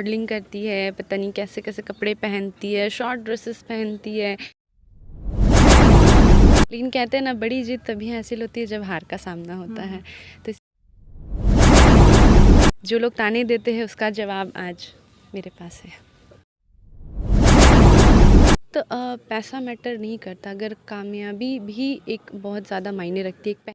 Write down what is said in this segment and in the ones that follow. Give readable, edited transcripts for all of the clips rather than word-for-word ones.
Modelling करती है, पता नहीं कैसे कैसे कपड़े पहनती है, शॉर्ट ड्रेसेस पहनती है। लेकिन कहते हैं ना, बड़ी जीत तभी हासिल होती है जब हार का सामना होता है। तो जो लोग ताने देते हैं उसका जवाब आज मेरे पास है। तो पैसा मैटर नहीं करता, अगर कामयाबी भी एक बहुत ज़्यादा मायने रखती है।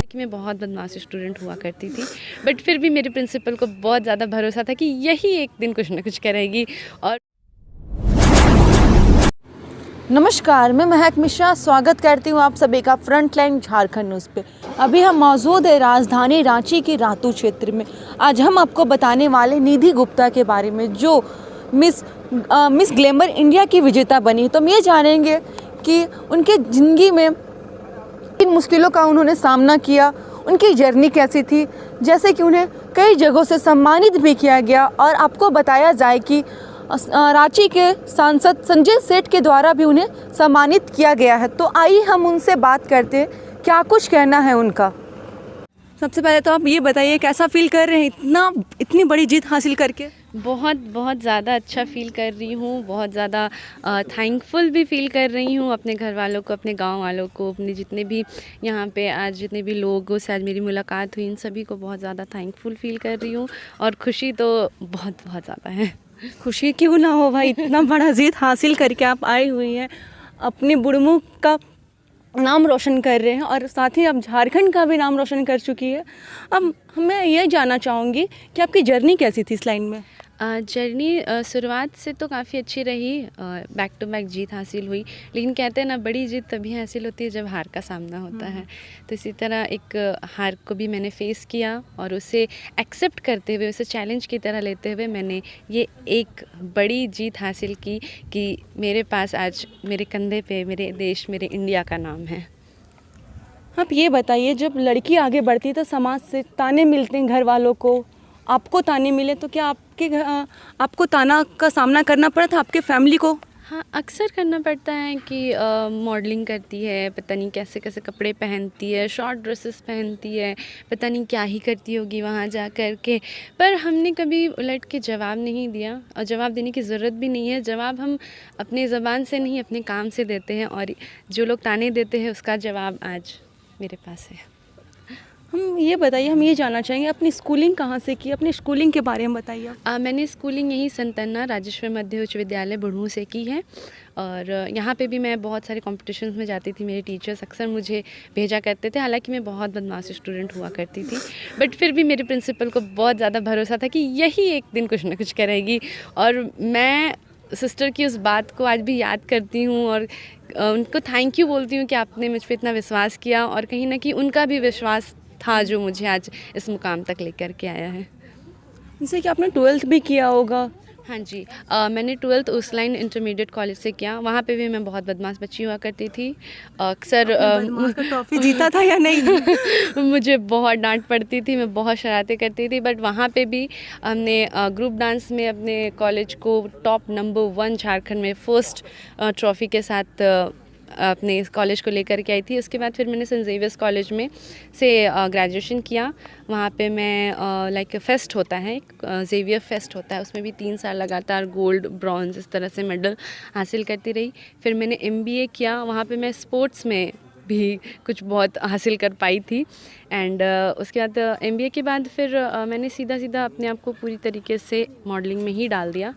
कि मैं बहुत बदमाश स्टूडेंट हुआ करती थी, बट फिर भी मेरे प्रिंसिपल को बहुत ज़्यादा भरोसा था कि यही एक दिन कुछ ना कुछ करेगी। और नमस्कार, मैं महक मिश्रा स्वागत करती हूँ आप सभी का फ्रंटलाइन झारखंड न्यूज़ पे। अभी हम मौजूद है राजधानी रांची के रातू क्षेत्र में। आज हम आपको बताने वाले निधि गुप्ता के बारे में, जो मिस ग्लैमर इंडिया की विजेता बनी। तो हम ये जानेंगे कि उनके ज़िंदगी में किन मुश्किलों का उन्होंने सामना किया, उनकी जर्नी कैसी थी, जैसे कि उन्हें कई जगहों से सम्मानित भी किया गया। और आपको बताया जाए कि रांची के सांसद संजय सेठ के द्वारा भी उन्हें सम्मानित किया गया है। तो आइए हम उनसे बात करते हैं, क्या कुछ कहना है उनका। सबसे पहले तो आप ये बताइए, कैसा फील कर रहे हैं इतनी बड़ी जीत हासिल करके? बहुत बहुत ज़्यादा अच्छा फ़ील कर रही हूँ, बहुत ज़्यादा थैंकफुल भी फ़ील कर रही हूँ अपने घर वालों को, अपने गांव वालों को, अपने जितने भी यहाँ पे आज जितने भी लोगों से आज मेरी मुलाकात हुई, इन सभी को बहुत ज़्यादा थैंकफुल फ़ील कर रही हूँ। और खुशी तो बहुत बहुत ज़्यादा है। खुशी क्यों ना हो भाई, इतना बड़ा जीत हासिल करके आप आई हुई हैं, अपने बुढ़मू का नाम रोशन कर रहे हैं और साथ ही आप झारखंड का भी नाम रोशन कर चुकी है। अब मैं ये जानना चाहूँगी कि आपकी जर्नी कैसी थी इस लाइन में? जर्नी शुरुआत से तो काफ़ी अच्छी रही, बैक टू बैक जीत हासिल हुई। लेकिन कहते हैं ना, बड़ी जीत तभी हासिल होती है जब हार का सामना होता है। तो इसी तरह एक हार को भी मैंने फेस किया और उसे एक्सेप्ट करते हुए, उसे चैलेंज की तरह लेते हुए मैंने ये एक बड़ी जीत हासिल की कि मेरे पास आज मेरे कंधे पे मेरे देश, मेरे इंडिया का नाम है। आप ये बताइए, जब लड़की आगे बढ़ती है तो समाज से ताने मिलते हैं, घर वालों को, आपको ताने मिले, तो क्या आपको ताना का सामना करना पड़ा था आपके फैमिली को? हाँ, अक्सर करना पड़ता है कि मॉडलिंग करती है, पता नहीं कैसे कैसे कपड़े पहनती है, शॉर्ट ड्रेसेस पहनती है, पता नहीं क्या ही करती होगी वहाँ जा कर के। पर हमने कभी उलट के जवाब नहीं दिया, और जवाब देने की ज़रूरत भी नहीं है। जवाब हम अपनी ज़बान से नहीं, अपने काम से देते हैं। और जो लोग ताने देते हैं उसका जवाब आज मेरे पास है। हम ये जानना चाहेंगे, अपनी स्कूलिंग कहाँ से की, अपनी स्कूलिंग के बारे में बताइए। मैंने स्कूलिंग यही संतन्ना राजेश्वर मध्य उच्च विद्यालय बुढ़मू से की है। और यहाँ पे भी मैं बहुत सारे कॉम्पिटिशन्स में जाती थी। मेरे टीचर्स अक्सर मुझे भेजा करते थे, हालांकि मैं बहुत बदमाश स्टूडेंट हुआ करती थी, बट फिर भी मेरे प्रिंसिपल को बहुत ज़्यादा भरोसा था कि यही एक दिन कुछ ना कुछ करेगी। और मैं सिस्टर की उस बात को आज भी याद करती हूँ और उनको थैंक यू बोलती हूँ कि आपने मुझ पर इतना विश्वास किया, और कहीं ना कहीं उनका भी विश्वास था जो मुझे आज इस मुकाम तक लेकर के आया है। जैसे कि आपने 12th भी किया होगा? हाँ जी, मैंने 12th उसलाइन इंटरमीडिएट कॉलेज से किया। वहाँ पे भी मैं बहुत बदमाश बच्ची हुआ करती थी। अक्सर ट्रॉफी जीता था या नहीं? मुझे बहुत डांट पड़ती थी, मैं बहुत शरारतें करती थी, बट वहाँ पे भी हमने ग्रुप डांस में अपने कॉलेज को टॉप नंबर 1 झारखंड में फर्स्ट ट्रॉफी के साथ अपने इस कॉलेज को लेकर के आई थी। उसके बाद फिर मैंने सेंट ज़ेवियर्स कॉलेज में से ग्रेजुएशन किया। वहाँ पे मैं लाइक फेस्ट होता है, ज़ेवियर फेस्ट होता है, उसमें भी 3 साल लगातार गोल्ड, ब्रॉन्ज इस तरह से मेडल हासिल करती रही। फिर मैंने MBA किया, वहाँ पे मैं स्पोर्ट्स में भी कुछ बहुत हासिल कर पाई थी। एंड उसके बाद MBA के बाद फिर मैंने सीधा अपने आप को पूरी तरीके से मॉडलिंग में ही डाल दिया।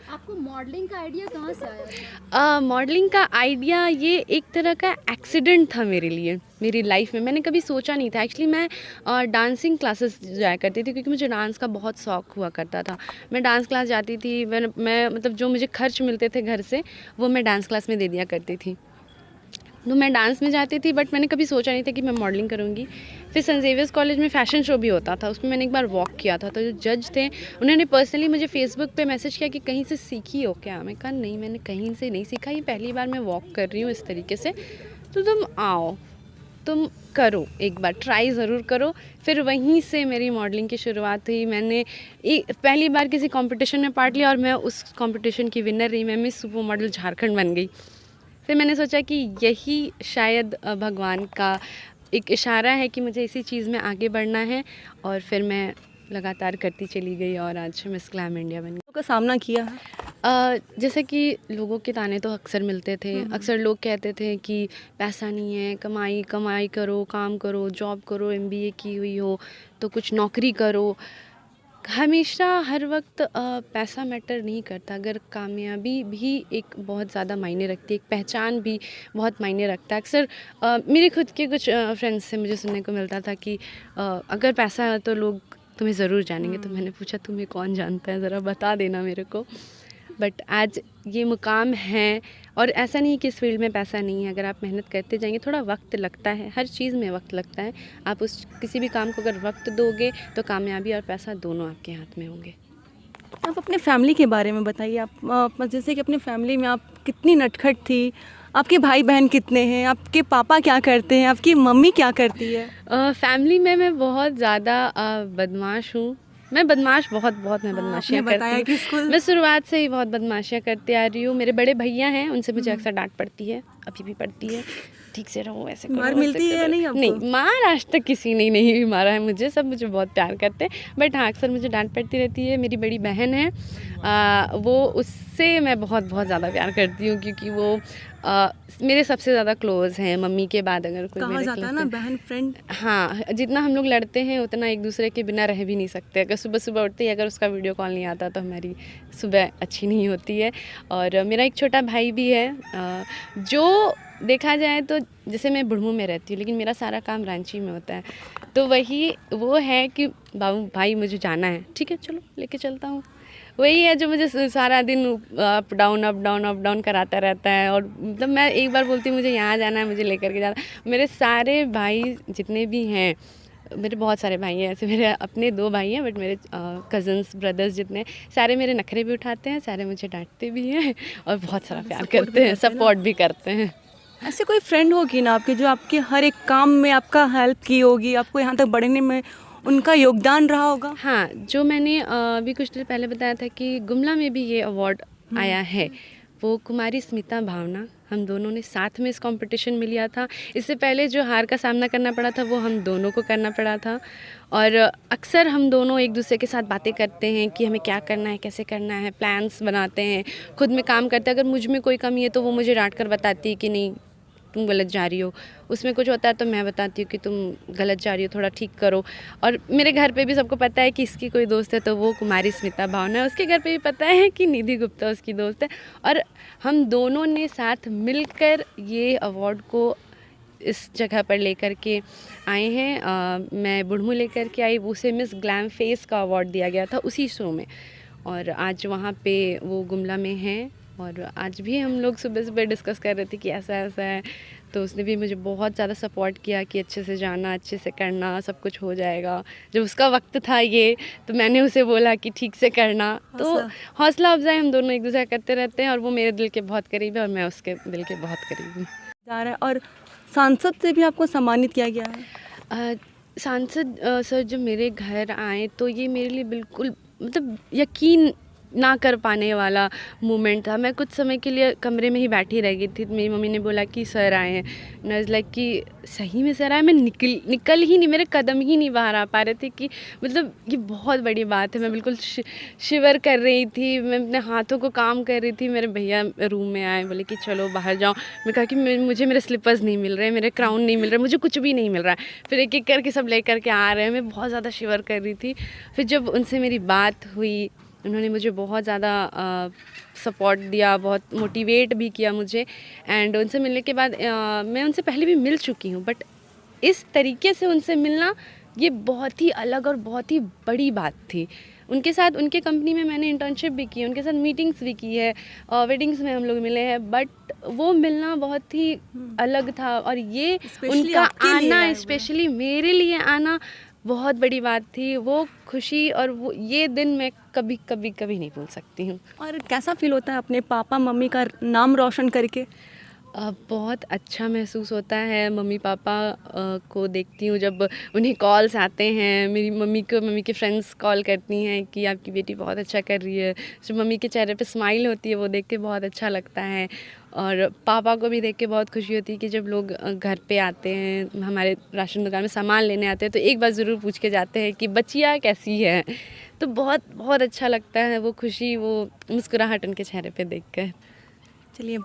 आपको मॉडलिंग का आइडिया कहाँ से आया? मॉडलिंग का आइडिया ये एक तरह का एक्सीडेंट था मेरे लिए, मेरी लाइफ में। मैंने कभी सोचा नहीं था। एक्चुअली मैं डांसिंग क्लासेस जाया करती थी, क्योंकि मुझे डांस का बहुत शौक हुआ करता था। मैं डांस क्लास जाती थी। मैं मतलब जो मुझे खर्च मिलते थे घर से, वो मैं डांस क्लास में दे दिया करती थी। तो मैं डांस में जाती थी, बट मैंने कभी सोचा नहीं था कि मैं मॉडलिंग करूँगी। फिर सेंट ज़ेवियर्स कॉलेज में फ़ैशन शो भी होता था, उसमें मैंने एक बार वॉक किया था। तो जो जज थे उन्होंने पर्सनली मुझे फेसबुक पे मैसेज किया कि कहीं से सीखी हो क्या? मैं कहा नहीं, मैंने कहीं से नहीं सीखा, ये पहली बार मैं वॉक कर रही हूँ इस तरीके से। तो तुम आओ, तुम करो, एक बार ट्राई ज़रूर करो। फिर वहीं से मेरी मॉडलिंग की शुरुआत हुई। मैंने पहली बार किसी कंपटीशन में पार्ट लिया और मैं उस कंपटीशन की विनर रही। मैं मिस सुपर मॉडल झारखंड बन गई। फिर मैंने सोचा कि यही शायद भगवान का एक इशारा है कि मुझे इसी चीज़ में आगे बढ़ना है। और फिर मैं लगातार करती चली गई और आज मिस ग्लैम इंडिया बन गई। का सामना किया है? जैसे कि लोगों के ताने तो अक्सर मिलते थे, अक्सर लोग कहते थे कि पैसा नहीं है, कमाई कमाई करो, काम करो, जॉब करो, एमबीए की हुई हो तो कुछ नौकरी करो। हमेशा हर वक्त पैसा मैटर नहीं करता, अगर कामयाबी भी एक बहुत ज़्यादा मायने रखती है, एक पहचान भी बहुत मायने रखता है। अक्सर मेरे खुद के कुछ फ्रेंड्स से मुझे सुनने को मिलता था कि अगर पैसा है तो लोग तुम्हें ज़रूर जानेंगे। तो मैंने पूछा तुम्हें कौन जानता है, ज़रा बता देना मेरे को। बट आज ये मुकाम है और ऐसा नहीं कि इस फील्ड में पैसा नहीं है। अगर आप मेहनत करते जाएंगे, थोड़ा वक्त लगता है, हर चीज़ में वक्त लगता है। आप उस किसी भी काम को अगर वक्त दोगे तो कामयाबी और पैसा दोनों आपके हाथ में होंगे। आप अपने फैमिली के बारे में बताइए। आप जैसे कि अपने फैमिली में आप कितनी नटखट थी, आपके भाई बहन कितने हैं, आपके पापा क्या करते हैं, आपकी मम्मी क्या करती है? फैमिली में मैं बहुत ज़्यादा बदमाश हूँ। मैं बदमाश बहुत मैं बदमाशियाँ करती हूँ। मैं शुरुआत से ही बहुत बदमाशियाँ करती आ रही हूँ। मेरे बड़े भैया हैं, उनसे मुझे अक्सर डांट पड़ती है, अभी भी पड़ती है, ठीक से रहो, ऐसे करो, मार मिलती है या नहीं आपको? नहीं, मार आज तक किसी ने नहीं मारा है मुझे, सब मुझे बहुत प्यार करते हैं। बट हाँ, अक्सर मुझे डांट पड़ती रहती है। मेरी बड़ी बहन है, वो उससे मैं बहुत ज़्यादा प्यार करती हूँ क्योंकि वो मेरे सबसे ज़्यादा क्लोज़ हैं मम्मी के बाद। अगर कोई कहा जाता है ना बहन फ्रेंड। हाँ, जितना हम लोग लड़ते हैं उतना एक दूसरे के बिना रह भी नहीं सकते। अगर सुबह उठते ही अगर उसका वीडियो कॉल नहीं आता तो हमारी सुबह अच्छी नहीं होती है। और मेरा एक छोटा भाई भी है, जो देखा जाए तो जैसे मैं बुढ़मू में रहती हूँ लेकिन मेरा सारा काम रांची में होता है, तो वही वो है कि बाबू भाई मुझे जाना है, ठीक है चलो लेके चलता हूँ। वही है जो मुझे सारा दिन अप डाउन कराता रहता है। और मतलब मैं एक बार बोलती हूँ मुझे यहाँ जाना है, मुझे लेकर के जाना है। मेरे सारे भाई जितने भी हैं, मेरे बहुत सारे भाई हैं, ऐसे मेरे अपने 2 भाई हैं, बट मेरे कज़न्स ब्रदर्स जितने सारे मेरे नखरे भी उठाते हैं, सारे मुझे डांटते भी हैं और बहुत सारा प्यार करते हैं, सपोर्ट भी करते हैं। ऐसे कोई फ्रेंड होगी ना आपके जो आपके हर एक काम में आपका हेल्प की होगी, आपको यहाँ तक बढ़ने में उनका योगदान रहा होगा? हाँ, जो मैंने अभी कुछ देर पहले बताया था कि गुमला में भी ये अवार्ड आया है, वो कुमारी स्मिता भावना, हम दोनों ने साथ में इस कंपटीशन में लिया था। इससे पहले जो हार का सामना करना पड़ा था वो हम दोनों को करना पड़ा था। और अक्सर हम दोनों एक दूसरे के साथ बातें करते हैं कि हमें क्या करना है, कैसे करना है, प्लान्स बनाते हैं, खुद में काम करते हैं। अगर मुझ में कोई कमी है तो वो मुझे डांट कर बताती है कि नहीं तुम गलत जा रही हो, उसमें कुछ होता है तो मैं बताती हूँ कि तुम गलत जा रही हो, थोड़ा ठीक करो। और मेरे घर पे भी सबको पता है कि इसकी कोई दोस्त है तो वो कुमारी स्मिता भावना है, उसके घर पे भी पता है कि निधि गुप्ता उसकी दोस्त है। और हम दोनों ने साथ मिलकर ये अवार्ड को इस जगह पर लेकर के आए हैं। मैं बुढ़मू लेकर के आई, उसे मिस ग्लैम फेस का अवार्ड दिया गया था उसी शो में, और आज वहाँ पे वो गुमला में हैं। और आज भी हम लोग सुबह डिस्कस कर रहे थे कि ऐसा है, तो उसने भी मुझे बहुत ज़्यादा सपोर्ट किया कि अच्छे से जाना, अच्छे से करना, सब कुछ हो जाएगा। जब उसका वक्त था ये, तो मैंने उसे बोला कि ठीक से करना। तो हौसला अफजाई हम दोनों एक दूसरे करते रहते हैं, और वो मेरे दिल के बहुत करीब है और मैं उसके दिल के बहुत करीब हूँ। जा रहा है। और सांसद से भी आपको सम्मानित किया गया है? सांसद सर जब मेरे घर आए तो ये मेरे लिए बिल्कुल मतलब यकीन ना कर पाने वाला मोमेंट था। मैं कुछ समय के लिए कमरे में ही बैठी रह गई थी। मेरी मम्मी ने बोला कि सर आए हैं, नज़ लाइक कि सही में सर आए। मैं निकल ही नहीं, मेरे कदम ही नहीं बाहर आ पा रहे थे कि मतलब ये बहुत बड़ी बात है। मैं बिल्कुल शिवर कर रही थी, मैं अपने हाथों को काम कर रही थी। मेरे भैया रूम में आए, बोले कि चलो बाहर जाओ। मैं कहा कि मुझे मेरे स्लीपर्स नहीं मिल रहे, मेरे क्राउन नहीं मिल रहे, मुझे कुछ भी नहीं मिल रहा है। फिर एक एक करके सब ले करके आ रहे हैं। मैं बहुत ज़्यादा शिवर कर रही थी। फिर जब उनसे मेरी बात हुई, उन्होंने मुझे बहुत ज़्यादा सपोर्ट दिया, बहुत मोटिवेट भी किया मुझे। एंड उनसे मिलने के बाद मैं उनसे पहले भी मिल चुकी हूँ, बट इस तरीके से उनसे मिलना ये बहुत ही अलग और बहुत ही बड़ी बात थी। उनके साथ उनके कंपनी में मैंने इंटर्नशिप भी की, उनके साथ मीटिंग्स भी की है, वेडिंग्स में हम लोग मिले हैं, बट वो मिलना बहुत ही अलग था। और ये उनका आना, स्पेशली मेरे लिए आना बहुत बड़ी बात थी। वो खुशी और वो ये दिन मैं कभी नहीं भूल सकती हूँ। और कैसा फील होता है अपने पापा मम्मी का नाम रोशन करके? बहुत अच्छा महसूस होता है। मम्मी पापा को देखती हूँ जब उन्हें कॉल्स आते हैं, मेरी मम्मी के फ्रेंड्स कॉल करती हैं कि आपकी बेटी बहुत अच्छा कर रही है। जो मम्मी के चेहरे पे स्माइल होती है वो देख के बहुत अच्छा लगता है। और पापा को भी देख के बहुत खुशी होती है कि जब लोग घर पे आते हैं, हमारे राशन दुकान में सामान लेने आते हैं, तो एक बार ज़रूर पूछ के जाते हैं कि बच्चियाँ कैसी है। तो बहुत बहुत अच्छा लगता है वो खुशी, वो मुस्कुराहट उनके चेहरे पे देख कर। चलिए